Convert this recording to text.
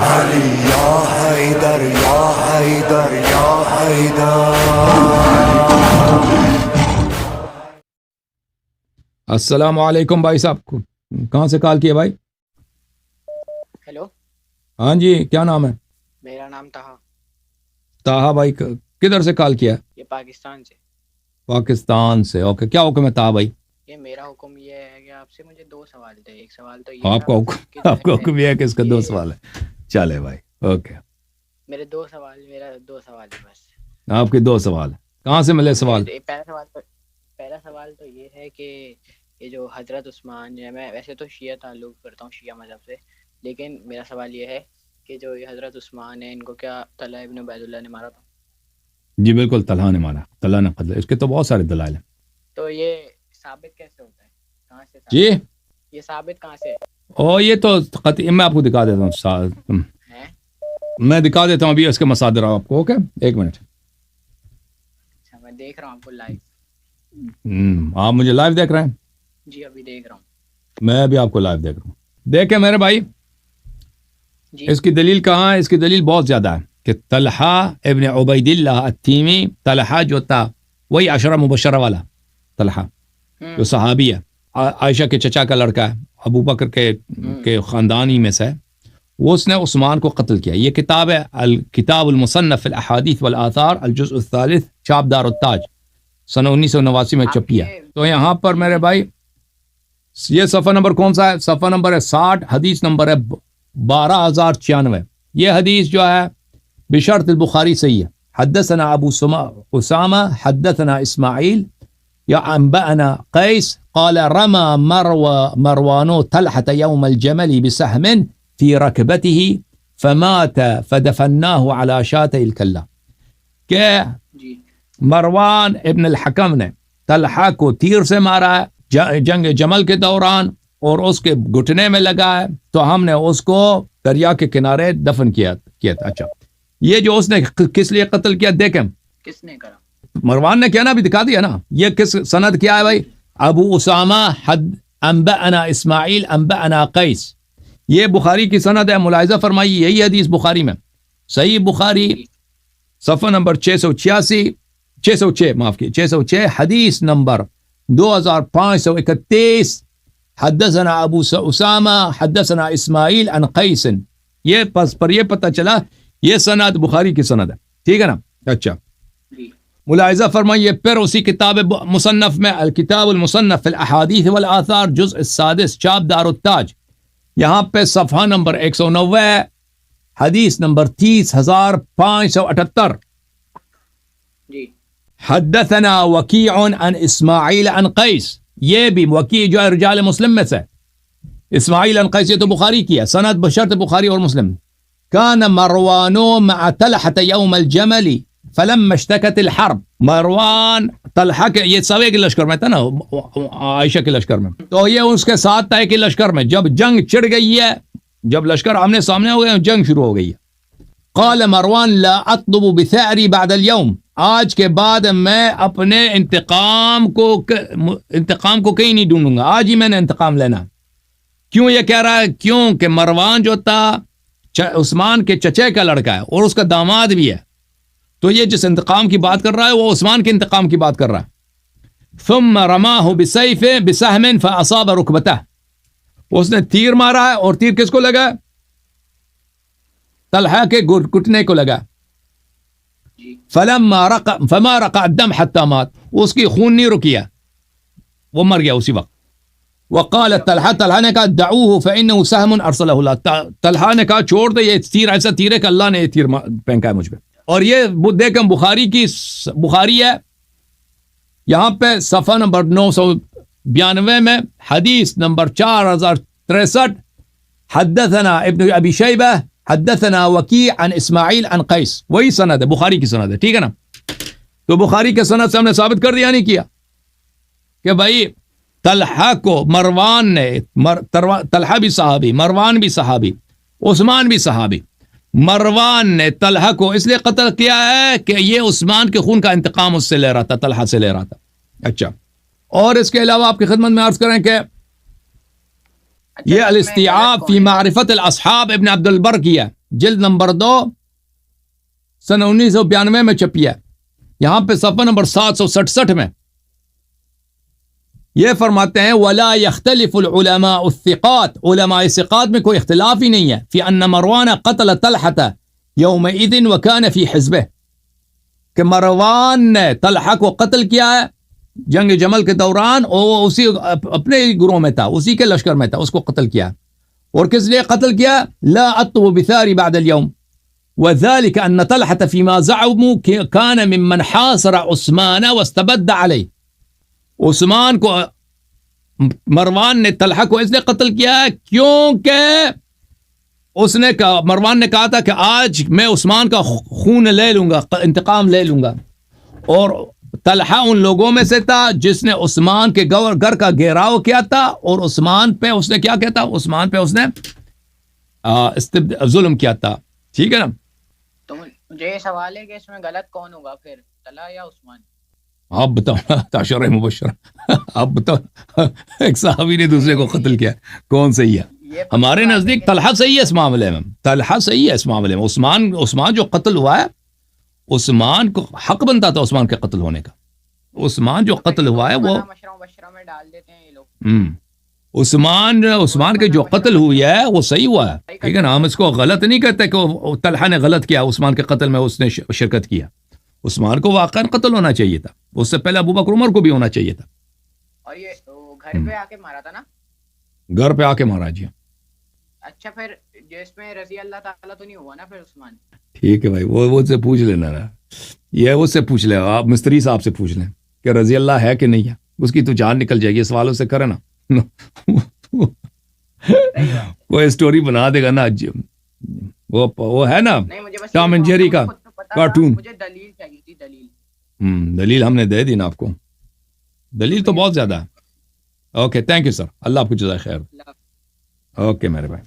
علی یا حیدر یا حیدر یا حیدر. السلام علیکم بھائی صاحب. کہاں سے کال کیا بھائی؟ ہیلو. ہاں جی، کیا نام ہے؟ میرا نام طاہا. طاہا بھائی کدھر سے کال کیا؟ یہ پاکستان سے. پاکستان سے، اوکے. کیا حکم ہے طاہا بھائی؟ یہ میرا حکم یہ ہے کہ آپ سے مجھے دو سوال تھے. ایک سوال تو یہ آپ کا حکم یہ ہے کہ اس کا دو سوال ہے. چلے بھائی، اوکے. میرا دو سوال ہے بس. آپ کے دو سوال. کہاں سے ملے سوال؟ پہلا سوال تو یہ ہے کہ یہ جو حضرت عثمان ہے، میں ویسے تو شیعہ تعلق کرتا ہوں، شیعہ مذہب سے، لیکن میرا سوال یہ ہے کہ جو یہ حضرت عثمان ہے، ان کو کیا طلحہ ابن عبید اللہ نے مارا تھا؟ جی بالکل، طلحہ نے مارا، طلحہ نے قتل. اس کے تو بہت سارے دلائل ہیں. تو یہ ثابت کیسے ہوتا ہے؟ کہاں سے ثابت؟ جی یہ ثابت کہاں سے ہے؟ یہ تو قطعی، میں آپ کو دکھا دیتا ہوں. میں دکھا دیتا ہوں ابھی اس کے مصادر آپ کو. اوکے، ایک منٹ. اچھا، میں دیکھ رہا ہوں آپ کو لائیو. آپ مجھے لائیو دیکھ رہے ہیں؟ جی ابھی دیکھ رہا ہوں. میں بھی آپ کو لائیو دیکھ رہا ہوں. دیکھیں میرے بھائی، جی. اس کی دلیل کہاں ہے؟ اس کی دلیل بہت زیادہ ہے کہ طلحہ ابن عبید اللہ التیمی، طلحہ جو تھا وہی عشرہ مبشرہ والا طلحہ جو صحابی ہے، عائشہ کے چچا کا لڑکا ہے، ابو بکر کے خاندانی میں سے، وہ اس نے عثمان کو قتل کیا. یہ کتاب ہے الکتاب المصنف فی الاحادیث والآثار الجزء الثالث، چاپ دار التاج، سن 1989 میں چھپی ہے. تو یہاں پر میرے بھائی یہ صفحہ نمبر کون سا ہے؟ صفحہ نمبر ہے 60، حدیث نمبر ہے 12096. یہ حدیث جو ہے بشرط البخاری صحیح ہے. حدثنا ابو اسامہ حدثنا اسماعیل یا انبأنا قیس قال رمى مروان طلحة يوم الجمل بسهم في ركبته فمات فدفناه على شاة الكلة. کہ مروان ابن الحکم نے طلحہ کو تیر سے مارا ہے جنگ جمل کے دوران، اور اس کے گھٹنے میں لگا ہے، تو ہم نے اس کو دریا کے کنارے دفن کیا تھا. اچھا، یہ جو اس نے کس لیے قتل کیا دیکھیں. کس نے کرا؟ مروان نے کیا نا، ابھی دکھا دیا نا. یہ کس سند کیا ہے بھائی؟ ابو اسامہ انبأنا اسماعیل انبأنا قیس. یہ بخاری کی سند ہے. ملاحظہ فرمائیے، یہی حدیث بخاری میں، صحیح بخاری صفحہ نمبر 686 معاف کی 606، حدیث نمبر 2531. حدثنا ابو اسامہ حدثنا اسماعیل عن قیس. یہ پس پر یہ پتہ چلا یہ سند بخاری کی سند ہے. ٹھیک ہے نا؟ اچھا، ملاحظہ فرمائیے پھر اسی کتاب مصنف میں الکتاب المصنف فی الاحادیث والآثار جزء السادس، چاپ دار التاج، یہاں پہ صفحہ نمبر 190، حدیث نمبر 30578. جی. حدثنا وکیع عن اسماعیل عن قیس. یہ بھی وکیع جو ہے رجال مسلم میں سے، اسماعیل عن قیس، یہ تو بخاری کی ہے سند بشرط بخاری اور مسلم. کان مروان مع طلحة یوم الجمل فلما اشتکت الحرب. مروان طلحہ کے، یہ سوے کے لشکر میں تھا نا، عائشہ کے لشکر میں، تو یہ اس کے ساتھ تھا کہ لشکر میں جب جنگ چڑھ گئی ہے، جب لشکر آمنے سامنے ہو گئے، جنگ شروع ہو گئی ہے. قال مروان لا اطلب بثأری بعد اليوم. آج کے بعد میں اپنے انتقام کو کہیں نہیں ڈھونڈوں گا، آج ہی میں نے انتقام لینا. کیوں یہ کہہ رہا ہے؟ کیوں کہ مروان جو تھا عثمان کے چچے کا لڑکا ہے اور اس کا داماد بھی ہے، تو یہ جس انتقام کی بات کر رہا ہے وہ عثمان کے انتقام کی بات کر رہا ہے. ثم رماه بسهم فاصاب ركبته. اس نے تیر مارا ہے، اور تیر کس کو لگا؟ طلحہ کے گھٹنے کو لگا. فما رقع الدم حتى مات. اس کی خون نہیں رکیا، وہ مر گیا اسی وقت. وقال طلحہ نے کہا دعوه فانه سهم ارسله الله. طلحہ نے کہا چھوڑ دے، یہ تیر ایسا تیر ہے کہ اللہ نے یہ تیر پھینکا ہے مجھ پہ. اور یہ دیکھیں بخاری ہے، یہاں پہ صفحہ نمبر 992 میں حدیث نمبر 4063. حدثنا ابن ابی شیبہ حدثنا وکیع عن اسماعیل عن قیس. وہی سند ہے، بخاری کی سند ہے. ٹھیک ہے نا؟ تو بخاری کے سند سے ہم نے ثابت کر دیا نہیں کیا کہ بھائی طلحہ کو مروان نے، طلحہ بھی صحابی، مروان بھی صحابی، عثمان بھی صحابی، مروان نے طلحہ کو اس لیے قتل کیا ہے کہ یہ عثمان کے خون کا انتقام اس سے لے رہا تھا، طلحہ سے لے رہا تھا. اچھا، اور اس کے علاوہ آپ کی خدمت میں عرض کریں کہ یہ الاستیعاب فی معرفت الاصحاب ابن عبد البر کیا. جلد نمبر 2 سن 1992 میں چھپی ہے. یہاں پہ صفحہ نمبر 767 میں یہ فرماتے ہیں وَلَا يَخْتَلِفُ الْعُلَمَاءُ الثِّقَاتِ، علماء ثقات میں کوئی اختلاف ہی نہیں ہے فی ان مروان قتل طلحہ یومئذ وکان فی حزبہ، کہ مروان نے طلحہ کو قتل کیا ہے جنگ جمل کے دوران، اور وہ اسی اپنے گروہ میں تھا، اسی کے لشکر میں تھا، اس کو قتل کیا. اور کس لیے قتل کیا؟ لا اطلب بثاری بعد اليوم وذلك ان طلحة فيما زعموا كان ممن حاصر عثمان واستبد عليه. عثمان کو مروان نے طلحہ کو اس لیے قتل کیا ہے کیونکہ اس نے کہا، مروان نے کہا تھا کہ آج میں عثمان کا خون لے لوں گا، انتقام لے لوں گا. اور طلحہ ان لوگوں میں سے تھا جس نے عثمان کے گھر کا گھیراؤ کیا تھا، اور عثمان پہ اس نے کیا کیا تھا؟ عثمان پہ اس نے ظلم کیا تھا. ٹھیک ہے نا؟ تو مجھے یہ سوال ہے کہ اس میں غلط کون ہوگا پھر، طلحہ یا عثمان؟ آپ بتاؤ، عشرہ مبشرہ، آپ بتاؤ، ایک صحابی نے دوسرے کو قتل کیا، کون صحیح ہے؟ ہمارے نزدیک طلحہ صحیح ہے اس معاملے میں، طلحہ صحیح ہے اس معاملے میں. عثمان جو قتل ہوا ہے، عثمان کو حق بنتا تھا عثمان کے قتل ہونے کا. عثمان جو قتل ہوا ہے وہ مبشرہ میں ڈال دیتے ہیں یہ لوگ. عثمان کے جو قتل ہوئی ہے وہ صحیح ہوا ہے. ٹھیک ہے نا؟ ہم اس کو غلط نہیں کہتے کہ طلحہ نے غلط کیا، عثمان کے قتل میں اس نے شرکت کیا. عثمان کو واقعا قتل ہونا چاہیے تھا، اس سے پہلے ابوبکر عمر کو بھی ہونا چاہیے تھا. اور یہ گھر پہ آ کے مارا تھا نا؟ گھر پہ آ کے مارا جی. اچھا پھر جس میں رضی اللہ تعالیٰ تو نہیں ہوا نا پھر عثمان؟ ٹھیک ہے بھائی، وہ سے پوچھ لینا نا، یہ اس سے پوچھ لیں، آپ مستری صاحب سے پوچھ لیں کہ رضی اللہ ہے کہ نہیں ہے. اس کی تو جان نکل جائے گی سوالوں سے، کرے نا. کوئی اسٹوری بنا دے گا نا. وہ ہے نا ٹام اینڈ جیری کا کارٹون. مجھے دلیل چاہیے تھی، دلیل. دلیل ہم نے دے دی نا آپ کو، دلیل تو بہت زیادہ ہے. اوکے، تھینک یو سر، اللہ آپ کو جزائے خیر. اوکے میرے بھائی.